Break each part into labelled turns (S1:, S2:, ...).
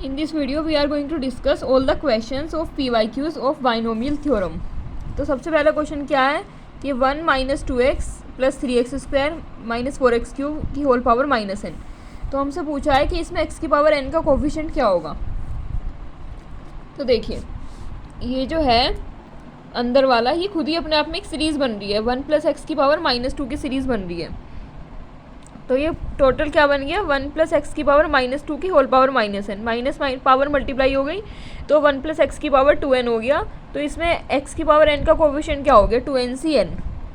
S1: In this video we are going to discuss all the questions of PYQs of binomial theorem। तो सबसे पहला question क्या है कि 1 minus 2x plus 3x square minus 4x cube की whole power minus n। तो हमसे पूछा है कि इसमें x की पावर n का कोफिशिएंट क्या होगा। तो देखिए ये जो है अंदर वाला ये खुद ही अपने आप में एक सीरीज़ बन रही है, 1 प्लस एक्स की पावर माइनस 2 की सीरीज़ बन रही है। तो ये टोटल क्या बन गया, 1 प्लस एक्स की पावर माइनस 2 की whole power minus n, minus power multiply हो गई तो 1 प्लस एक्स की पावर 2n हो गया। तो इसमें x की पावर n का कोफिशिएंट क्या हो गया,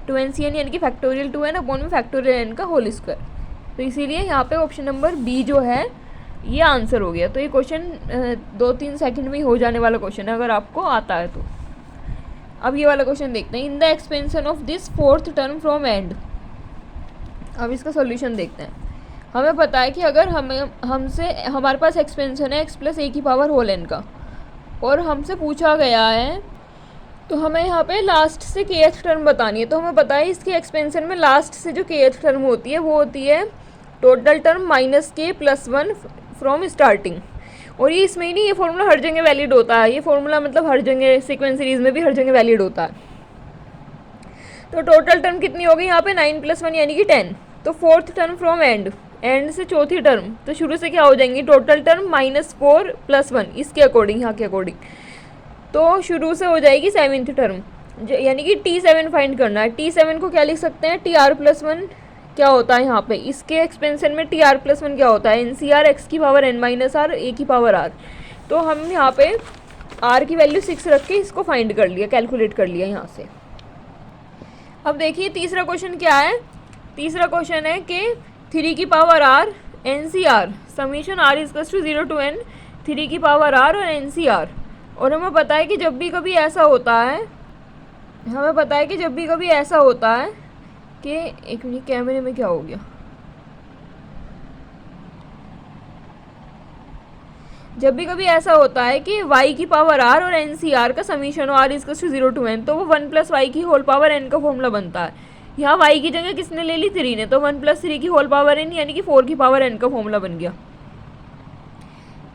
S1: 2nCn यानी कि फैक्टोरियल 2n अपॉन में फैक्टोरियल n का होल स्क्वायर। तो इसीलिए यहाँ पे ऑप्शन नंबर बी जो है ये आंसर हो गया। तो ये क्वेश्चन 2-3 सेकंड में ही हो जाने वाला क्वेश्चन है अगर आपको आता है तो। अब ये वाला क्वेश्चन देखते हैं, in the expansion of this fourth term from and. अब इसका सॉल्यूशन देखते हैं। हमें पता है कि अगर हमारे पास एक्सपेंशन है x प्लस ए की पावर होल n का और हमसे पूछा गया है तो हमें यहाँ पे लास्ट से kth टर्म बतानी है। तो हमें पता है इसके एक्सपेंशन में लास्ट से जो kth टर्म होती है वो होती है total term minus k plus 1 from starting. और ये इसमें ही नहीं, ये फॉर्मूला हर जगह वैलिड होता है। ये फॉर्मूला मतलब हर जगह सीक्वेंस सीरीज में भी हर जगह वैलिड होता है। तो टोटल टर्म कितनी होगी यहाँ पे 9 प्लस 1 यानी कि 10। तो फोर्थ टर्म फ्रॉम एंड से चौथी टर्म, तो शुरू से क्या हो जाएंगी टोटल टर्म माइनस 4 प्लस 1 इसके अकॉर्डिंग, यहाँ के अकॉर्डिंग। तो शुरू से हो जाएगी सेवन्थ टर्म यानी कि T7 फाइंड करना है। T7 को क्या लिख सकते हैं, TR प्लस 1 क्या होता है यहाँ पे, इसके एक्सपेंशन में TR प्लस 1 क्या होता है, NCR x की power n minus R A की पावर r। तो हम यहाँ पे r की वैल्यू 6 रख के इसको फाइंड कर लिया, कैलकुलेट कर लिया यहाँ से। अब देखिए तीसरा क्वेश्चन क्या है। तीसरा क्वेश्चन है कि 3 की power r NCR summation r equals to 0 to n 3 की पावर r और NCR। और हमें पता है कि जब भी कभी ऐसा होता है, हमें पता है कि जब भी कभी ऐसा होता है कि एक मिनट कैमरे में क्या हो गया, जब भी कभी ऐसा होता है कि y की पावर r और NCR का summation r equals to 0 to n तो वो 1 प्लस वाई की होल पावर n का फॉर्मूला बनता है। यहाँ y की जगह किसने ले ली, 3 ने, तो 1 प्लस 3 की होल पावर n यानी कि 4 की पावर n का फॉर्मूला बन गया।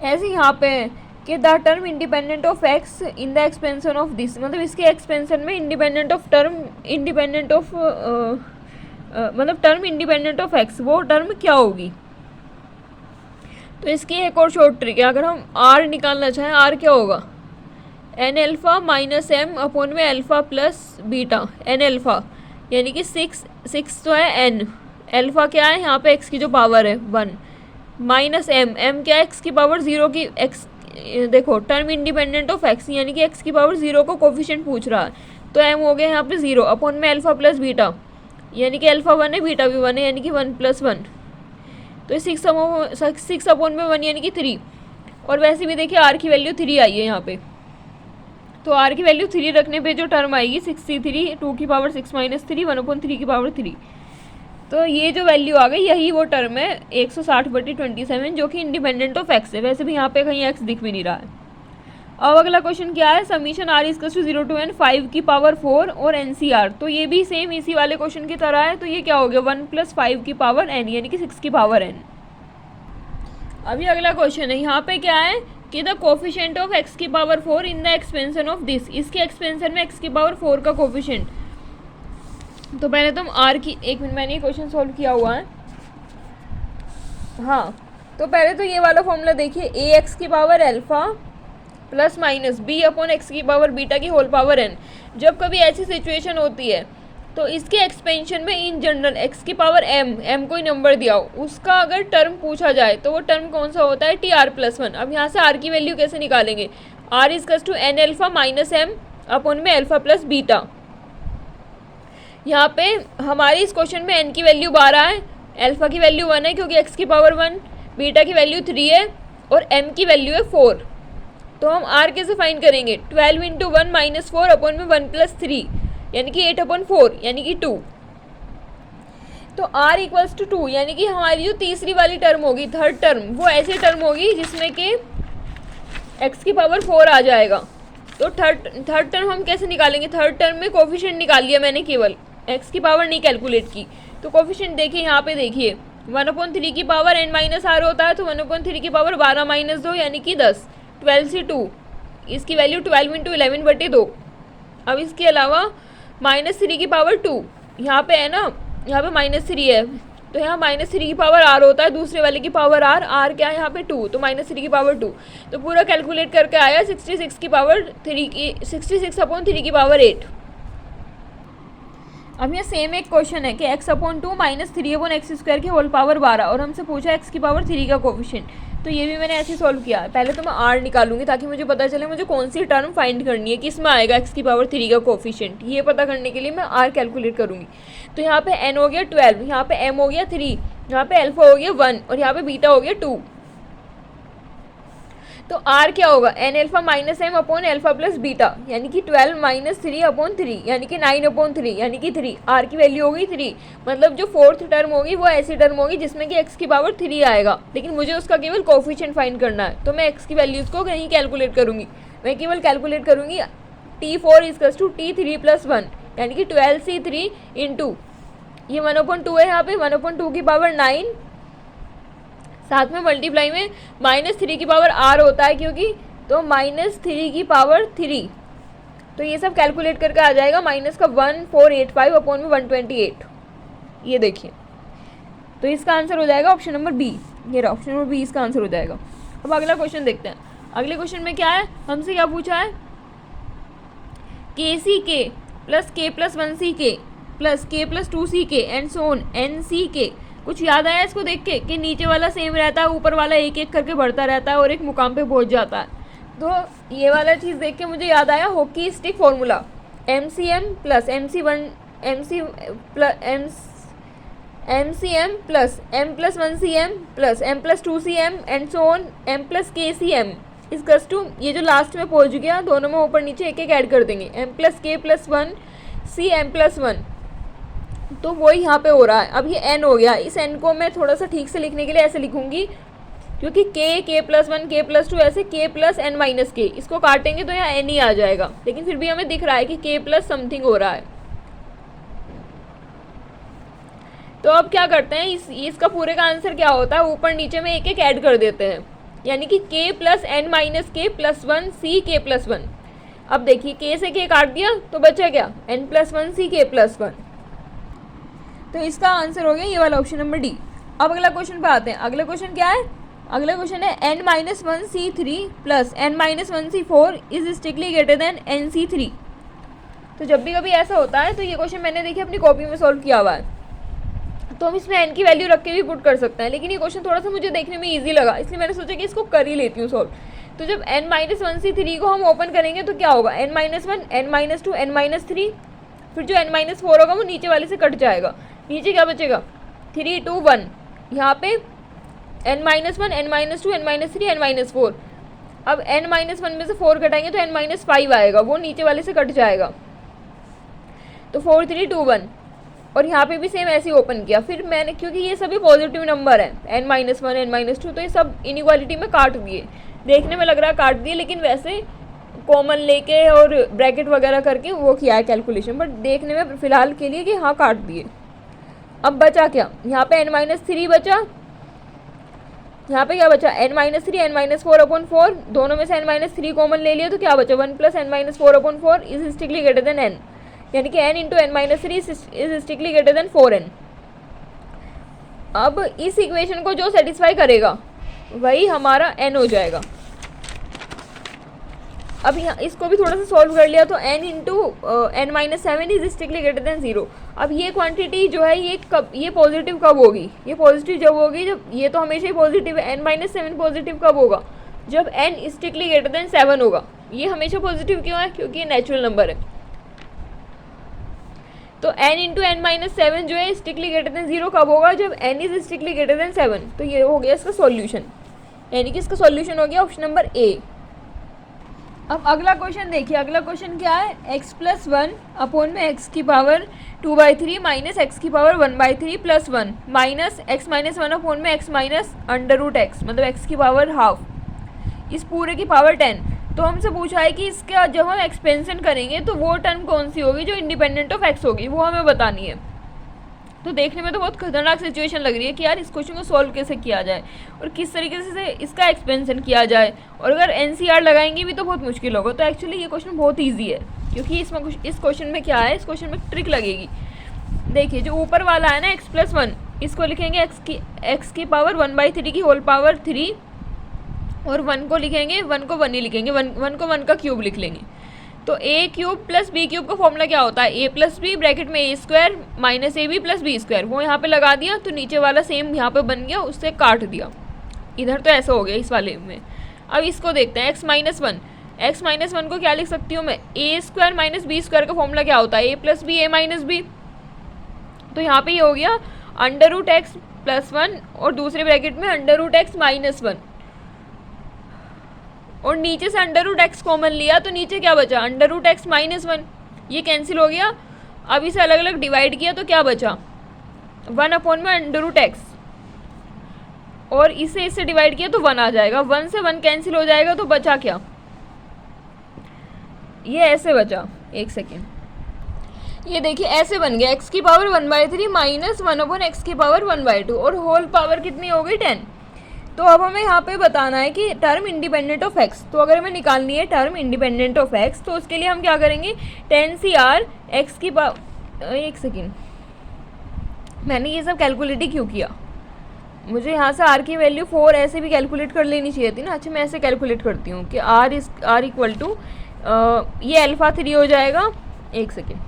S1: ऐसे यहाँ पे कि the term independent of x in the expansion of this, मतलब इसके एक्सपेंशन में इंडिपेंडेंट ऑफ मतलब टर्म इंडिपेंडेंट ऑफ x, वो टर्म क्या होगी। तो इसकी एक और शॉर्ट ट्रिक है, अगर हम r निकालना चाहें, r क्या होगा n alpha minus m upon में alpha plus beta, n alpha यानी कि 6 तो है n, अल्फ़ा क्या है यहाँ पे x की जो पावर है 1 माइनस m क्या है x की पावर 0 की, x देखो टर्म इंडिपेंडेंट ऑफ x यानी कि x की पावर 0 को कोफिशिएंट पूछ रहा है तो m हो गया यहाँ पे 0 अपॉन में अल्फ़ा प्लस बीटा यानी कि अल्फ़ा 1 है बीटा भी 1 है यानी कि 1 प्लस 1। तो 6 अपॉन में 1 यानी कि 3। और वैसे भी देखिए r की वैल्यू 3 आई है यहाँ पे, तो r की वैल्यू 3 रखने पे जो टर्म आएगी 63 2 की पावर 6 माइनस 3 1/3 की पावर 3। तो ये जो वैल्यू आ गई यही वो टर्म है 160/27 जो कि इंडिपेंडेंट ऑफ x है। वैसे भी यहाँ पे कहीं x दिख भी नहीं रहा है। अब अगला क्वेश्चन क्या है, summation r equals to 0 to n 5 की पावर 4 और NCR। तो ये भी सेम इसी वाले क्वेश्चन की तरह है। तो ये क्या हो गया 1 प्लस 5 की पावर n यानी कि 6 की पावर n। अभी अगला क्वेश्चन है, यहाँ पे क्या है कि द कोफिशिएंट ऑफ x की power 4 in the expansion of this, इसके एक्सपेंशन में x की पावर 4 का कोफिशिएंट। तो पहले तुम r की, एक मिनट मैंने ये क्वेश्चन सॉल्व किया हुआ है। हाँ तो पहले तो ये वाला फॉर्मूला देखिए, ax की power alpha plus minus b upon x की पावर बीटा की होल पावर n। जब कभी ऐसी सिचुएशन होती है तो इसके एक्सपेंशन में इन जनरल x की पावर m कोई नंबर दिया हो उसका अगर टर्म पूछा जाए तो वो टर्म कौन सा होता है, TR प्लस 1। अब यहाँ से r की वैल्यू कैसे निकालेंगे, r equals to n alpha minus m upon में अल्फ़ा प्लस बीटा। यहाँ पे हमारी इस क्वेश्चन में n की वैल्यू 12 है, अल्फ़ा की वैल्यू 1 है क्योंकि x की पावर 1, बीटा की वैल्यू 3 है और m की वैल्यू है 4। तो हम r कैसे फाइंड करेंगे, 12 इंटू 1 माइनस 4 अपॉन में 1 प्लस 3 यानी कि 8/4 यानी कि 2। तो r इक्वल्स टू 2 यानी कि हमारी जो तीसरी वाली टर्म होगी, थर्ड टर्म, वो ऐसी टर्म होगी जिसमें कि x की पावर 4 आ जाएगा। तो थर्ड टर्म हम कैसे निकालेंगे, थर्ड टर्म में कोफिशिएंट निकाल लिया मैंने, केवल x की पावर नहीं कैलकुलेट की। तो कोफिशिएंट देखिए यहाँ पे, देखिए 1/3 की पावर n माइनस आर होता है, तो 1/3 की पावर 12 माइनस 2 यानी कि 10, 12 से 2, इसकी वैल्यू 12 इंटू 11/2। अब इसके अलावा -3 की पावर 2, यहाँ पे है ना, यहाँ पे -3 है, तो यहाँ -3 की पावर r होता है, दूसरे वाले की पावर r क्या है यहाँ पे 2, तो -3 की पावर 2। तो पूरा कैलकुलेट करके आया 66 की पावर 3 की 66/3 की पावर 8। अब यहाँ सेम एक क्वेश्चन है कि x/2 -3/x² की होल पावर 12, और हमसे पूछा x की पावर 3 का कोफिशिएंट। तो ये भी मैंने ऐसे सॉल्व किया। पहले तो मैं r निकालूंगी ताकि मुझे पता चले मुझे कौन सी टर्म फाइंड करनी है, किस में आएगा x की पावर 3 का कोफिशिएंट। ये पता करने के लिए मैं r कैलकुलेट करूँगी। तो यहाँ पे n हो गया 12, यहाँ पे m हो गया 3, यहाँ पे अल्फा हो गया 1 और यहाँ पे बीटा हो गया 2। तो r क्या होगा, n alpha minus m upon alpha plus beta, यानी कि 12 माइनस 3/3 यानी कि 9/3 यानी कि 3। r की वैल्यू होगी 3, मतलब जो फोर्थ टर्म होगी वो ऐसी टर्म होगी जिसमें कि x की पावर 3 आएगा, लेकिन मुझे उसका केवल कोफिशिएंट फाइंड करना है। तो मैं x की वैल्यूज़ को नहीं कैलकुलेट करूँगी, मैं केवल कैलकुलेट करूँगी T4 = T3 + 1, यानी कि 12c3 इंटू ये 1/2 है, यहाँ पे 1/2 की पावर 9, साथ में मल्टीप्लाई में -3 की पावर r होता है क्योंकि, तो -3 की पावर 3। तो ये सब कैलकुलेट करके आ जाएगा -1485/128। ये देखिए, तो इसका आंसर हो जाएगा ऑप्शन नंबर बी। ये रहा ऑप्शन नंबर बी, इसका आंसर हो जाएगा। अब अगला क्वेश्चन देखते हैं। अगले क्वेश्चन में क्या है, हमसे क्या पूछा है, KCK + K + 1CK + K + 2CK and so on NCK। कुछ याद आया इसको देख के कि नीचे वाला सेम रहता है, ऊपर वाला एक एक करके बढ़ता रहता है और एक मुकाम पे पहुंच जाता है। तो ये वाला चीज़ देख के मुझे याद आया hockey stick formula, MCM + MC1 MC MCM + M + 1CM + M + 2CM and so on M + KCM equals to, ये जो लास्ट में पहुंच गया दोनों में ऊपर नीचे एक एक ऐड कर देंगे, M + K + 1 CM + 1। तो वही यहाँ पे हो रहा है। अब ये n हो गया, इस n को मैं थोड़ा सा ठीक से लिखने के लिए ऐसे लिखूंगी, क्योंकि k + 1 k + 2 ऐसे k + n - k, इसको काटेंगे तो यहाँ n ही आ जाएगा, लेकिन फिर भी हमें दिख रहा है कि k + समथिंग हो रहा है। तो अब क्या करते हैं, इसका पूरे का आंसर क्या होता है, ऊपर नीचे में एक एक ऐड कर देते हैं, यानी कि k + n - k + 1 c k + 1। अब देखिए k से k काट दिया तो बचा क्या, n + 1 c k + 1। तो इसका आंसर हो गया ये वाला ऑप्शन नंबर डी। अब अगला क्वेश्चन पे आते हैं। अगला क्वेश्चन क्या है, अगला क्वेश्चन है n - 1c3 + n - 1c4 is strictly greater than nc3। तो जब भी कभी ऐसा होता है, तो ये क्वेश्चन मैंने देखिए अपनी कॉपी में सॉल्व किया हुआ है, तो हम इसमें n की वैल्यू रख के भी पुट कर सकते हैं, लेकिन ये क्वेश्चन थोड़ा सा मुझे देखने में ईजी लगा, इसलिए मैंने सोचा कि इसको कर ही लेती हूँ सॉल्व। तो जब n - 1c3 को हम ओपन करेंगे तो क्या होगा, n - 1 n - 2 n - 3, फिर जो n - 4 होगा वो नीचे वाले से कट जाएगा, नीचे क्या बचेगा 3 2 1, यहाँ पे n - 1 n - 2 n - 3 n - 4। अब n - 1 में से 4 घटाएंगे तो n - 5 आएगा, वो नीचे वाले से कट जाएगा, तो 4 3 2 1। और यहाँ पे भी सेम ऐसे ही ओपन किया, फिर मैंने, क्योंकि ये सभी पॉजिटिव नंबर है n - 1 n - 2, तो ये सब इनइक्वालिटी में काट दिए, देखने में लग रहा है काट दिए, लेकिन वैसे कॉमन लेके और ब्रैकेट वगैरह करके वो किया है कैलकुलेशन, बट देखने में फ़िलहाल के लिए कि हाँ काट दिए। अब बचा क्या, यहाँ पे n - 3 बचा, यहाँ पे क्या बचा n - 3 n - 4/4, दोनों में से n - 3 कॉमन ले लिया तो क्या बचा 1 + n - 4/4 is strictly greater than n, यानी कि n × n - 3 is strictly greater than 4n। अब इस इक्वेशन को जो सेटिस्फाई करेगा वही हमारा n हो जाएगा। अब यहाँ इसको भी थोड़ा सा सॉल्व कर लिया, तो n × n - 7 is strictly greater than 0। अब ये क्वांटिटी जो है ये पॉजिटिव कब होगी, ये पॉजिटिव जब होगी, जब ये तो हमेशा ही पॉजिटिव है, n - 7 पॉजिटिव कब होगा, जब n स्ट्रिक्टली ग्रेटर देन 7 होगा। ये हमेशा पॉजिटिव क्यों है, क्योंकि ये नेचुरल नंबर है। तो n × n - 7 जो है स्ट्रिक्टली ग्रेटर देन 0 कब होगा, जब n is strictly greater than 7। तो ये हो गया इसका सॉल्यूशन, यानी कि इसका सॉल्यूशन हो गया ऑप्शन नंबर ए। अब अगला क्वेश्चन देखिए, अगला क्वेश्चन क्या है, x + 1 अपॉन में x की पावर 2/3 माइनस x की पावर 1/3 + 1 माइनस x - 1 अपॉन में x माइनस √x, मतलब x की पावर हाफ, इस पूरे की पावर 10। तो हमसे पूछा है कि इसका जब हम एक्सपेंशन करेंगे तो वो टर्म कौन सी होगी जो इंडिपेंडेंट ऑफ x होगी, वो हमें बतानी है। तो देखने में तो बहुत खतरनाक सिचुएशन लग रही है कि यार इस क्वेश्चन को सॉल्व कैसे किया जाए और किस तरीके से इसका एक्सपेंशन किया जाए, और अगर एनसीआर लगाएंगे भी तो बहुत मुश्किल होगा। तो एक्चुअली ये क्वेश्चन बहुत ईजी है, क्योंकि इसमें इस क्वेश्चन में क्या है, इस क्वेश्चन में ट्रिक लगेगी। देखिए जो ऊपर वाला है ना x+1, इसको लिखेंगे x की पावर 1/3 की होल पावर 3, और 1 को लिखेंगे, 1 को 1 ही लिखेंगे, 1 को 1 का क्यूब लिख लेंगे। तो a cube plus b cube का फॉर्मूला क्या होता है, a प्लस बी ब्रैकेट में a square minus a b plus b square, वो यहाँ पे लगा दिया तो नीचे वाला सेम यहाँ पे बन गया, उससे काट दिया। इधर तो ऐसा हो गया इस वाले में। अब इसको देखते हैं x-1 को क्या लिख सकती हूँ मैं, a square minus b square का फॉर्मूला क्या होता है, a plus b a minus b. तो यहाँ पे ये हो गया √x+1 और दूसरे ब्रैकेट में √x-1, और नीचे से √x कॉमन लिया तो नीचे क्या बचा, √x-1, ये कैंसिल हो गया। अब इसे अलग अलग डिवाइड किया तो क्या बचा, 1/√x, और इसे डिवाइड किया तो 1 आ जाएगा, 1 से 1 कैंसिल हो जाएगा तो बचा क्या, ये ऐसे बचा, एक सेकेंड, ये देखिए ऐसे बन गया x की पावर 1/3 माइनस 1/x की पावर 1/2, और होल पावर कितनी हो गई 10। तो अब हमें यहाँ पे बताना है कि टर्म इंडिपेंडेंट ऑफ x। तो अगर हमें निकालनी है टर्म इंडिपेंडेंट ऑफ x, तो उसके लिए हम क्या करेंगे, 10CR x की पावर, एक सेकेंड, मैंने ये सब कैलकुलेट ही क्यों किया, मुझे यहाँ से r की वैल्यू 4 ऐसे भी कैलकुलेट कर लेनी चाहिए थी ना। अच्छा मैं ऐसे कैलकुलेट करती हूँ कि r इक्वल टू ये α3 हो जाएगा, एक second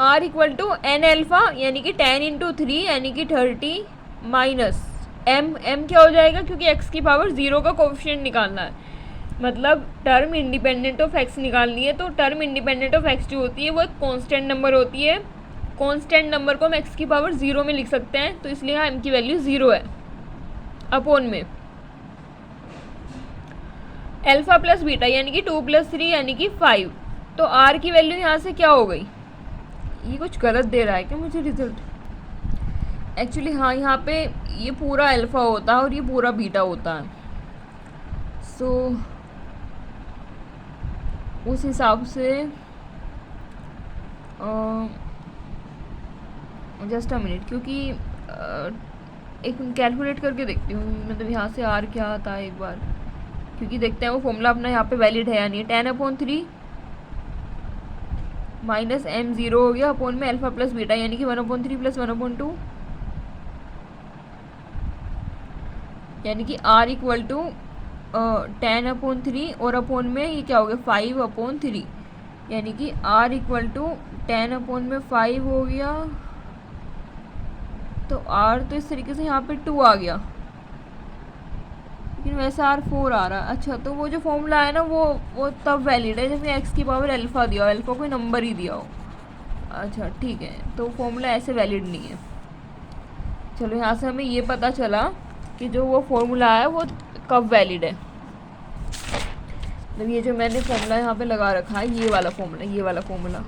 S1: r equal to n alpha यानी कि 10 × 3 यानी कि 30 माइनस m क्या हो जाएगा, क्योंकि x की पावर 0 का कोफिशिएंट निकालना है, मतलब टर्म इंडिपेंडेंट ऑफ x निकालनी है। तो टर्म इंडिपेंडेंट ऑफ x जो होती है वो एक कांस्टेंट नंबर होती है, कांस्टेंट नंबर को हम x की पावर 0 में लिख सकते हैं, तो इसलिए यहाँ m की वैल्यू 0 है, अपॉन में अल्फ़ा प्लस बीटा यानी कि 2 + 3 यानी कि 5। तो r की वैल्यू यहाँ से क्या हो गई, ये कुछ गलत दे रहा है क्या मुझे रिजल्ट, एक्चुअली हाँ यहाँ पे ये पूरा अल्फ़ा होता है और ये पूरा बीटा होता है। सो उस हिसाब से जस्ट अ मिनट, क्योंकि एक कैलकुलेट करके देखती हूँ, मतलब यहाँ से r क्या आता है एक बार, क्योंकि देखते हैं वो फॉर्मूला अपना यहाँ पे वैलिड है या नहीं। 10/3 माइनस m 0 हो गया, अपॉन में अल्फ़ा प्लस बीटा यानी कि 1/3 + 1/2, यानी कि r इक्वल टू 10/3 और अपॉन में ये क्या हो गया 5/3, यानी कि r इक्वल टू 10/5 हो गया। तो r तो इस तरीके से यहाँ पे 2 आ गया, लेकिन वैसे r 4 आ रहा है। अच्छा तो वो जो फॉर्मूला है ना वो तब वैलिड है जब x की पावर अल्फ़ा दिया हो, अल्फ़ा कोई नंबर ही दिया हो। अच्छा ठीक है, तो फॉर्मूला ऐसे वैलिड नहीं है। चलो यहाँ से हमें ये पता चला कि जो वो फॉर्मूला है वो कब वैलिड है, मतलब ये जो मैंने फॉर्मूला यहाँ पे लगा रखा है, ये वाला फॉर्मूला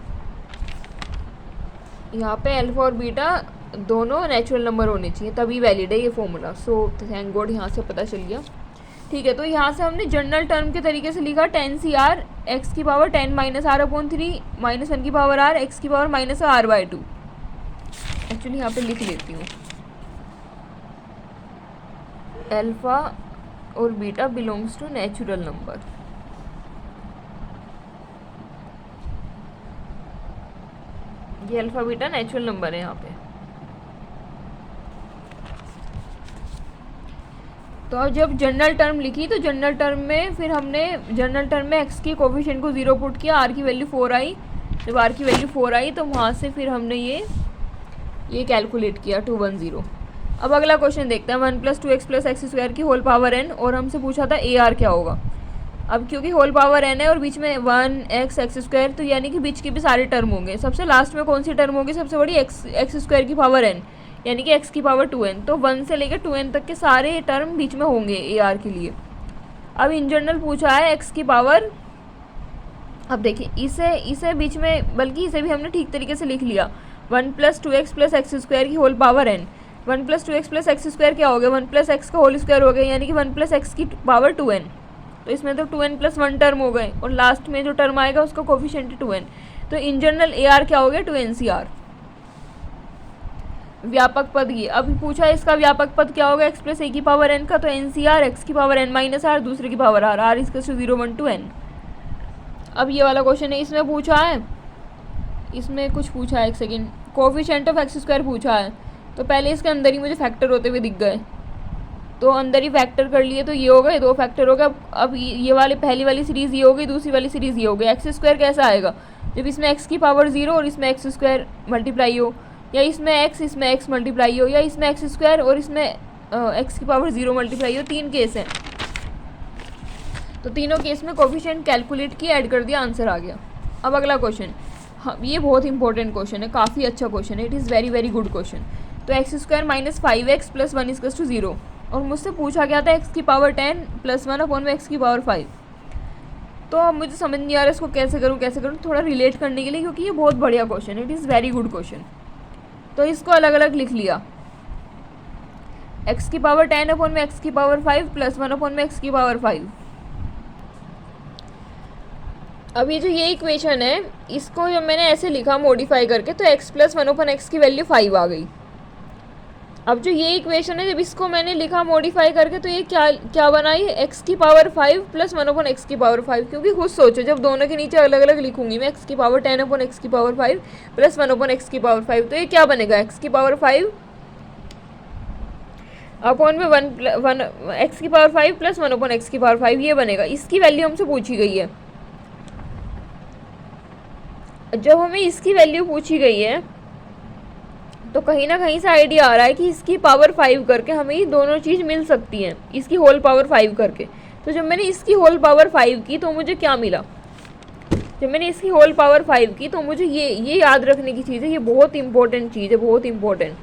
S1: यहाँ पे अल्फ़ा और बीटा दोनों नेचुरल नंबर होने चाहिए तभी वैलिड है ये फॉर्मूला। सो थैंक गॉड यहाँ से पता चल गया। ठीक है, तो यहाँ से हमने जनरल टर्म के तरीके से लिखा 10CR x की पावर 10 माइनस r/3 माइनस 1 की पावर r x की पावर माइनस r/2। एक्चुअली यहाँ पे लिख लेती हूँ, अल्फ़ा और beta belongs to natural number. ये अल्फ़ा बीटा नेचुरल नंबर है यहाँ पे। तो अब जब जनरल टर्म लिखी तो जनरल टर्म में फिर हमने जनरल टर्म में x की कोफिशिएंट को 0 पुट किया, r की वैल्यू 4 आई। जब r की वैल्यू 4 आई तो वहाँ से फिर हमने ये कैलकुलेट किया 210। अब अगला क्वेश्चन देखते हैं, 1 + 2x + x² की होल पावर n, और हमसे पूछा था AR क्या होगा। अब क्योंकि होल पावर n है और बीच में 1x² तो यानी कि बीच के भी सारे टर्म होंगे। सबसे लास्ट में कौन सी टर्म होगी, सबसे बड़ी x² की पावर n यानी कि x की पावर 2n। तो 1 से लेकर 2n तक के सारे टर्म बीच में होंगे AR के लिए। अब इन जनरल पूछा है x की पावर, अब देखिए इसे बीच में, बल्कि इसे भी हमने ठीक तरीके से लिख लिया, 1 + 2x + x² की whole power n। 1 + 2x + x² क्या हो गया, 1 + x का होल स्क्वायर हो गया यानी कि 1 + x की पावर 2n। तो इसमें तो 2n + 1 टर्म हो गए और लास्ट में जो टर्म आएगा उसका कोफिशिएंट 2n। तो इन जनरल AR क्या हो गया 2NCR। व्यापक पद ये अभी पूछा है इसका व्यापक पद क्या होगा x प्लस ए की पावर n का, तो एन सी आर एक्स की पावर n माइनस आर दूसरे की पावर आर आर इसका 0 1 to n। अब ये वाला क्वेश्चन है, इसमें पूछा है, इसमें कुछ पूछा है, एक second, coefficient of x square पूछा है। तो पहले इसके अंदर ही मुझे फैक्टर होते हुए दिख गए, तो अंदर ही फैक्टर कर लिए, तो ये हो गए 2 फैक्टर हो गए। अब ये वाले पहली वाली सीरीज़ ये हो गई, दूसरी वाली सीरीज़ ये हो गई। एक्स स्क्वायर कैसा आएगा जब इसमें एक्स की पावर 0 और इसमें एक्स स्क्वायर मल्टीप्लाई हो, या इसमें एक्स मल्टीप्लाई हो, या इसमें एक्स स्क्वायर और इसमें एक्स की पावर 0 मल्टीप्लाई हो। 3 केस हैं, तो तीनों केस में कोफिशिएंट कैलकुलेट किया, ऐड कर दिया, आंसर आ गया। अब अगला क्वेश्चन, हाँ ये बहुत इंपॉर्टेंट क्वेश्चन है, काफ़ी अच्छा क्वेश्चन है, it is very very good question. तो x square minus 5x plus 1 equals to 0, और मुझसे पूछा गया था एक्स की पावर 10 प्लस 1 अपॉन में एक्स की पावर 5। तो अब मुझे समझ नहीं आ रहा इसको कैसे करूँ थोड़ा रिलेट करने के लिए, क्योंकि ये बहुत बढ़िया क्वेश्चन है, it is very good question. तो इसको अलग अलग लिख लिया, एक्स की पावर 10 अपॉन में एक्स की पावर 5 प्लस 1 अपॉन में एक्स की पावर 5। अब ये जो ये इक्वेशन है, इसको जब मैंने ऐसे लिखा मॉडिफाई करके, तो x प्लस 1 अपॉन एक्स की वैल्यू 5 आ गई। अब जो ये इक्वेशन है, जब इसको मैंने लिखा मॉडिफाई करके, तो ये क्या बनाई, x की पावर 5 प्लस 1 अपॉन एक्स की पावर 5। क्योंकि खुद सोचो, जब दोनों के नीचे अलग अलग लिखूंगी मैं, x की पावर 10 अपॉन एक्स की पावर 5 प्लस 1 अपॉन एक्स की पावर 5, तो ये क्या बनेगा, x की पावर 5 अपॉन में 1 एक्स की पावर 5 प्लस 1 अपॉन एक्स की पावर 5, ये बनेगा। इसकी वैल्यू हमसे पूछी गई है। जब हमें इसकी वैल्यू पूछी गई है, तो कहीं ना कहीं से आइडिया आ रहा है कि इसकी पावर 5 करके हमें ये दोनों चीज़ मिल सकती हैं, इसकी होल पावर 5 करके। तो जब मैंने इसकी होल पावर 5 की, तो मुझे क्या मिला, जब मैंने इसकी होल पावर 5 की, तो मुझे ये याद रखने की चीज़ है, ये बहुत इंपॉर्टेंट चीज़ है, बहुत इंपॉर्टेंट।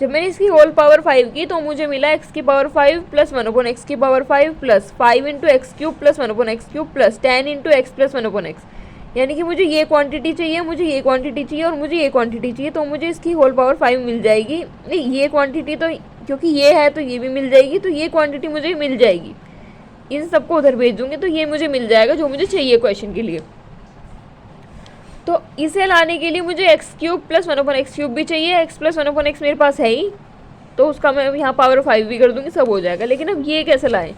S1: जब मैंने इसकी होल पावर 5 की, तो मुझे मिला एक्स की पावर 5 प्लस 1 अपॉन एक्स की power 5 plus 5 into x cube plus 1 upon x cube plus 10 into x plus 1 upon x. यानी कि मुझे ये क्वांटिटी चाहिए, मुझे ये क्वांटिटी चाहिए और मुझे ये क्वांटिटी चाहिए, तो मुझे इसकी होल पावर 5 मिल जाएगी। नहीं, ये क्वांटिटी तो क्योंकि ये है तो ये भी मिल जाएगी, तो ये क्वांटिटी मुझे मिल जाएगी। इन सबको उधर भेज दूँगी तो ये मुझे मिल जाएगा जो मुझे चाहिए क्वेश्चन के लिए। तो इसे लाने के लिए मुझे x cube plus 1 upon x cube भी चाहिए, एक्स प्लस 1 अपॉन एक्स मेरे पास है ही, तो उसका मैं यहाँ पावर 5 भी कर दूँगी, सब हो जाएगा। लेकिन अब ये कैसे लाएँ,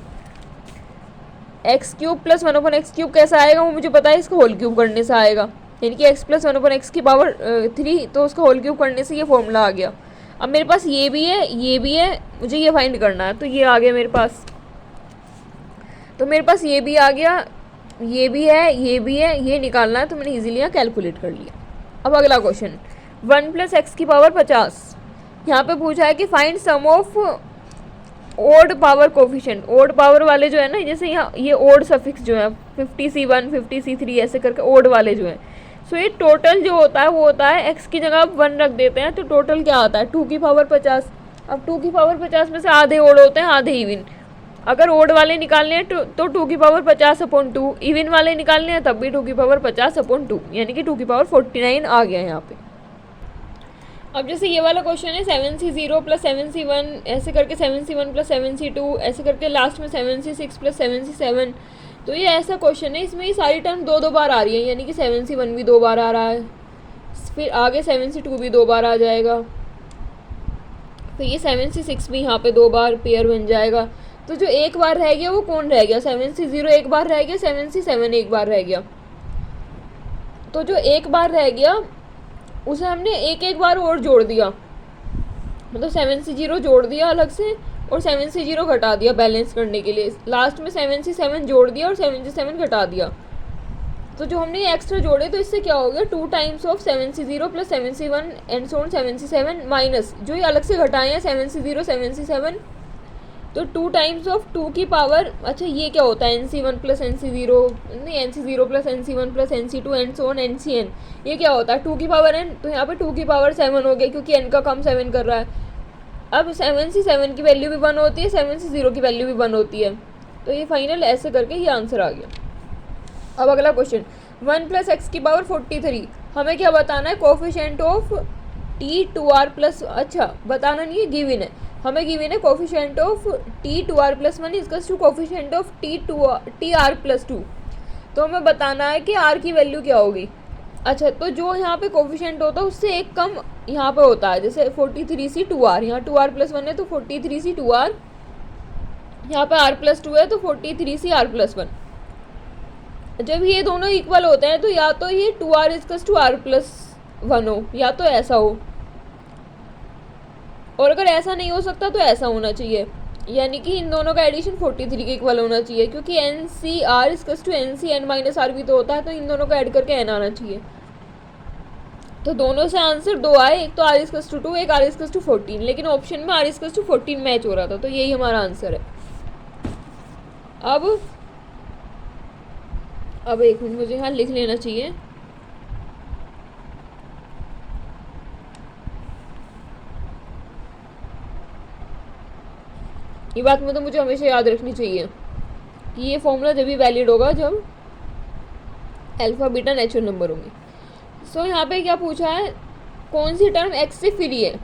S1: x cube plus 1 upon x cube कैसे आएगा वो मुझे पता है, इसको होल क्यूब करने से आएगा। यानी कि एक्स प्लस 1 अपॉन एक्स की पावर 3, तो उसका होल क्यूब करने से ये फॉर्मूला आ गया। अब मेरे पास ये भी है, ये भी है, मुझे ये फाइंड करना है, तो ये आ गया मेरे पास। तो मेरे पास ये भी आ गया, ये भी है, ये भी है, ये निकालना है, तो मैंने ईजिली यहाँ कैलकुलेट कर लिया। अब अगला क्वेश्चन, 1 प्लस एक्स की पावर 50। यहाँ पे पूछा है कि find sum of odd power coefficient. Odd power वाले जो है ना, जैसे यहाँ ये ओड सफिक्स जो है 50C1 50C3 ऐसे करके ओड वाले जो हैं, सो ये टोटल जो होता है वो होता है, एक्स की जगह आप 1 रख देते हैं, तो टोटल क्या आता है 2 की पावर 50। अब 2 की पावर 50 में से आधे ओड होते हैं, आधे इवन। अगर ओड वाले निकालने हैं तो 2 की पावर 50 अपॉन 2, इवन वाले निकालने हैं तब भी 2 की पावर 50 अपॉन 2, यानी कि 2 की पावर 49 आ गया यहाँ पे। अब जैसे ये वाला क्वेश्चन है 7C0 प्लस 7C1 ऐसे करके 7C1 प्लस 7C2 ऐसे करके लास्ट में 7C6 प्लस 7C7। तो ये ऐसा क्वेश्चन है, इसमें ये सारी टर्म 2 बार आ रही है, यानी कि 7C1 भी 2 बार आ रहा है, फिर आगे 7C2 भी 2 बार आ जाएगा, फिर ये 7C6 भी यहाँ पे 2 बार पेयर बन जाएगा। तो जो एक बार रह गया वो कौन रह गया, 7C0 एक बार रह गया, 7C7 एक बार रह गया। तो जो एक बार रह गया उसे हमने एक बार और जोड़ दिया, मतलब 7C0 जोड़ दिया अलग से और 7C0 घटा दिया बैलेंस करने के लिए, लास्ट में 7C7 जोड़ दिया और 7C7 घटा दिया। तो जो हमने ये एक्स्ट्रा जोड़े, तो इससे क्या हो गया 2 times of 7C0 plus 7C1 and so on 7C7 minus जो ये अलग से घटाए हैं 7C0 7C7, तो 2 टाइम्स ऑफ 2 की पावर, अच्छा ये क्या होता है NC1 प्लस NC0, नहीं NC0 plus NC1 plus NC2 and so on NCN, ये क्या होता है 2 की पावर n, तो यहाँ पे 2 की पावर 7 हो गया क्योंकि n का कम 7 कर रहा है। अब 7C7 की वैल्यू भी 1 होती है, 7C0 की वैल्यू भी 1 होती है, तो ये फाइनल ऐसे करके ये आंसर आ गया। अब अगला क्वेश्चन, 1 प्लस एक्स की पावर 43, हमें क्या बताना है, कोफिशिएंट ऑफ T2R प्लस, अच्छा बताना नहीं है, गिवन है, हमें गिवन है coefficient of T2R plus 1 equals to coefficient of TR plus 2। तो हमें बताना है कि R की वैल्यू क्या होगी, अच्छा, तो जो यहाँ पे कोफिशिएंट होता है उससे एक कम यहाँ पे होता है, जैसे 43C 2R, यहाँ 2R+1 है तो 43C 2R, यहाँ पे R+2 है तो 43C R+1। जब ये दोनों इक्वल होते हैं तो या तो ये 2R=R+1 हो, या तो ऐसा हो, और अगर ऐसा नहीं हो सकता तो ऐसा होना चाहिए, यानी कि इन दोनों का एडिशन 43 के इक्वल होना चाहिए, क्योंकि NCR=NCn-R भी तो होता है, तो इन दोनों को ऐड करके n आना चाहिए। तो दोनों से आंसर दो आए, एक तो R=2, एक R=14, लेकिन ऑप्शन में R=14 मैच हो रहा था, तो यही हमारा आंसर है। अब एक मिनट, मुझे यहाँ लिख लेना चाहिए। ये बात में तो मुझे हमेशा याद रखनी चाहिए कि ये फॉर्मूला जब भी वैलिड होगा जब अल्फा बीटा नेचुरल नंबर होंगे। सो यहाँ पे क्या पूछा है, कौन सी टर्म x से फ्री है,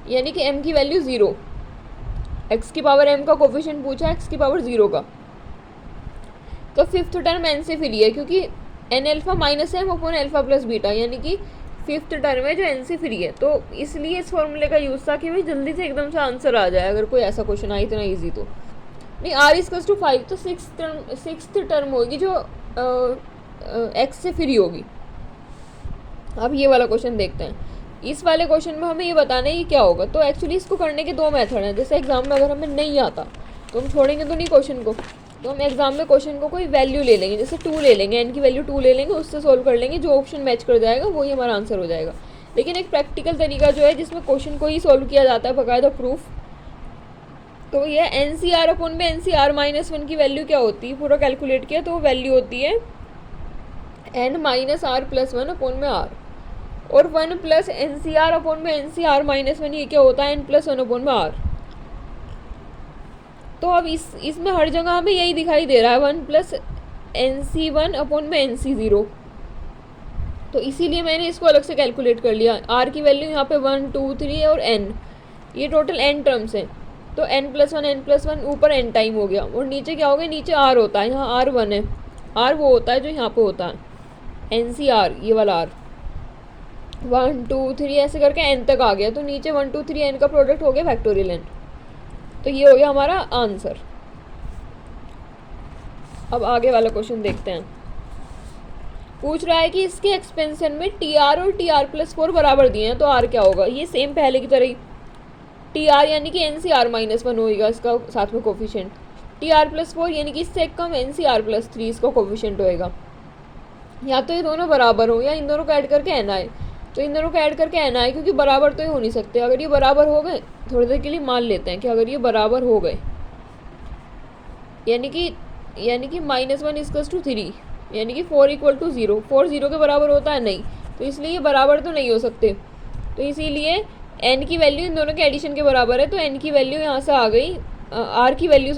S1: यानी कि m की वैल्यू 0, x की पावर m का कोफिशिएंट पूछा है x की पावर 0 का, तो फिफ्थ टर्म n से फ्री है, क्योंकि n alpha minus m upon alpha plus beta, यानी कि फिफ्थ टर्म है जो n से फ्री है, तो इसलिए इस फॉर्मूले का यूज़ था कि भाई जल्दी से एकदम से आंसर आ जाए, अगर कोई ऐसा क्वेश्चन आए इतना ईजी तो नहीं। R=5 तो सिक्स टर्म होगी जो x से फ्री होगी। अब ये वाला क्वेश्चन देखते हैं। इस वाले क्वेश्चन में हमें ये बताना है कि क्या होगा, तो एक्चुअली इसको करने के दो मेथड हैं। जैसे एग्जाम में अगर हमें नहीं आता तो हम छोड़ेंगे तो नहीं क्वेश्चन को, तो हम एग्जाम में क्वेश्चन को कोई वैल्यू ले लेंगे, जैसे 2 ले लेंगे, n की वैल्यू 2 ले लेंगे, उससे सोल्व कर लेंगे, जो ऑप्शन मैच कर जाएगा वही हमारा आंसर हो जाएगा। लेकिन एक प्रैक्टिकल तरीका जो है जिसमें क्वेश्चन को ही सोल्व किया जाता है बाकायदा प्रूफ, तो ये NCR/NCR-1 की वैल्यू क्या होती है, पूरा कैलकुलेट किया तो वैल्यू होती है n-R+1/R, और 1 + NCR/NCR-1 ये क्या होता है n+1/R। तो अब इसमें हर जगह हमें यही दिखाई दे रहा है 1 + NC1/NC0, तो इसीलिए मैंने इसको अलग से कैलकुलेट कर लिया। r की वैल्यू यहाँ पे 1 2 3 और n, ये टोटल n टर्म्स हैं, तो n+1 ऊपर n टाइम हो गया, और नीचे क्या हो गया, नीचे r होता है, यहाँ R1 है, r वो होता है जो यहाँ पे होता है NCR, ये वाला r 1 2 3 ऐसे करके n तक आ गया, तो नीचे 1 2 3 n का प्रोडक्ट हो गया फैक्टोरियल n, तो ये हो गया हमारा आंसर। अब आगे वाला क्वेश्चन देखते हैं। पूछ रहा है कि इसके एक्सपेंशन में TR और TR+4 बराबर दिए हैं, तो R क्या होगा, ये सेम पहले की तरह ही TR यानी कि NCR-1 होगा इसका साथ में कोफिशिएंट, TR+4 यानी कि इससे कम NCR+3 इसका कोफिशिएंट होएगा, या तो ये दोनों बराबर हो या इन दोनों को ऐड करके n आए, तो इन दोनों को ऐड करके n आए, क्योंकि बराबर तो ये हो नहीं सकते। अगर ये बराबर हो गए, थोड़ी देर के लिए मान लेते हैं कि अगर ये बराबर हो गए, यानी कि -1 = 3, यानी कि 4 = 0, 4 0 के बराबर होता है नहीं, तो इसलिए ये बराबर तो नहीं हो सकते, तो इसीलिए n की वैल्यू इन दोनों के एडिशन के बराबर है, तो n की वैल्यू यहाँ से आ गई, r की वैल्यू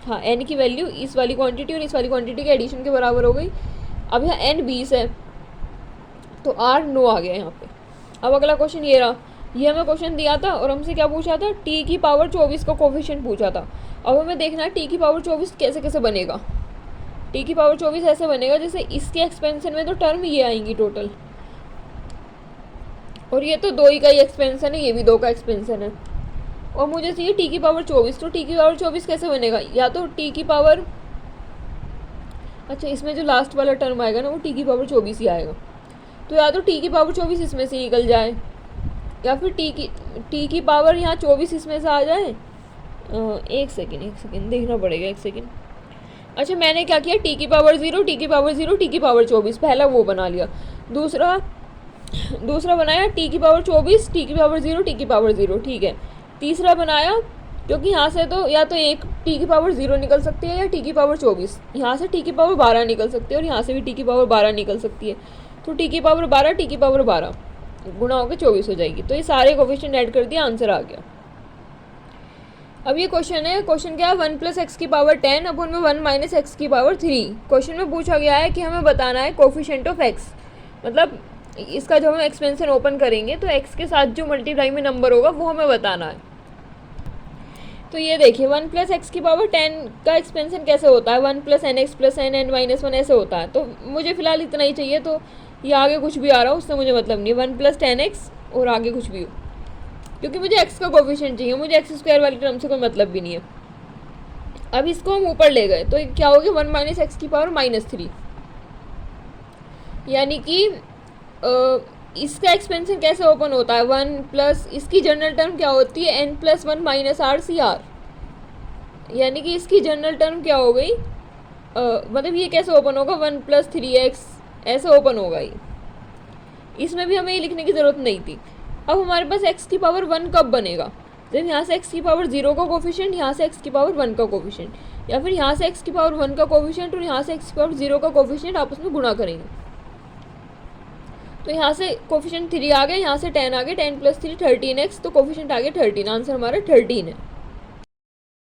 S1: हाँ n की वैल्यू इस वाली क्वांटिटी और इस वाली क्वांटिटी के एडिशन के बराबर हो गई। अब यहाँ n 20 है तो r 9 आ गया यहाँ पे। अब अगला क्वेश्चन ये रहा, ये हमें क्वेश्चन दिया था और हमसे क्या पूछा था, t की पावर 24 का कोफिशिएंट पूछा था। अब हमें देखना है t की पावर 24 कैसे कैसे बनेगा। t की पावर 24 ऐसे बनेगा जैसे इसके एक्सपेंशन में तो टर्म ये आएंगी टोटल, और ये तो 2 ही का ही एक्सपेंशन है, ये भी 2 का एक्सपेंशन है, और मुझे चाहिए t की पावर 24, तो t की पावर 24 कैसे बनेगा, या तो t की पावर, अच्छा इसमें जो लास्ट वाला टर्म आएगा ना वो t की पावर 24 ही आएगा, तो या तो t की पावर 24 इसमें से निकल जाए, या फिर t की पावर यहाँ 24 इसमें से आ जाए। एक सेकेंड देखना पड़ेगा, एक सेकेंड। अच्छा मैंने क्या किया, t की पावर 0, t की पावर 0, t की पावर 24, पहला वो बना लिया। दूसरा बनाया t की पावर 24, t की पावर 0, t की पावर 0, ठीक है। तीसरा बनाया, क्योंकि यहाँ से तो या तो एक t की पावर 0 निकल सकती है या t की पावर 24, यहाँ से t की पावर 12 निकल सकती है और यहाँ से भी t की पावर 12 निकल सकती है, तो t की पावर 12 t की पावर 12 गुणा होकर 24 हो जाएगी। तो ये सारे कोफिशिएंट ऐड कर दिया, आंसर आ गया। अब ये क्वेश्चन है, क्वेश्चन क्या है, 1 + x की पावर 10 अपॉन में 1 - x की पावर 3। क्वेश्चन में पूछा गया है कि हमें बताना है कोफिशिएंट ऑफ x, मतलब इसका जब हम एक्सपेंशन ओपन करेंगे तो x के साथ जो मल्टीप्लाई में नंबर होगा वो हमें बताना है। तो ये देखिए 1 + x की पावर 10 का एक्सपेंशन कैसे होता है, 1 + nx + n n - 1 ऐसे होता है, तो मुझे फ़िलहाल इतना ही चाहिए, तो ये आगे कुछ भी आ रहा हो उससे मुझे मतलब नहीं, 1 + 10x और आगे कुछ भी हो, क्योंकि मुझे x का कोफिशिएंट चाहिए, मुझे x² वाली टर्म से कोई मतलब भी नहीं है। अब इसको हम ऊपर ले गए तो क्या हो गया, 1 - x⁻³ -3, यानी कि इसका एक्सपेंशन कैसे ओपन होता है, 1 प्लस इसकी जनरल टर्म क्या होती है, n+1 - r/r, यानी कि इसकी जनरल टर्म क्या हो गई, मतलब ये कैसे ओपन होगा, 1 + 3x ऐसे ओपन होगा ये। इसमें भी हमें ये लिखने की ज़रूरत नहीं थी। अब हमारे पास x⁻1 कब बनेगा, जब यहाँ से x⁻0 का कोफिशिएंट, यहाँ से x⁻1 का कोफिशिएंट, या फिर यहाँ से x⁻1 का कोफिशिएंट और यहाँ से x⁻0 का कोफिशिएंट आपस में गुणा करेंगे। तो यहाँ से कोफिशिएंट 3 आ गया, यहाँ से 10 आ गया, 10 + 3 13x, तो कोफिशिएंट आ गया 13, आंसर हमारा 13 है।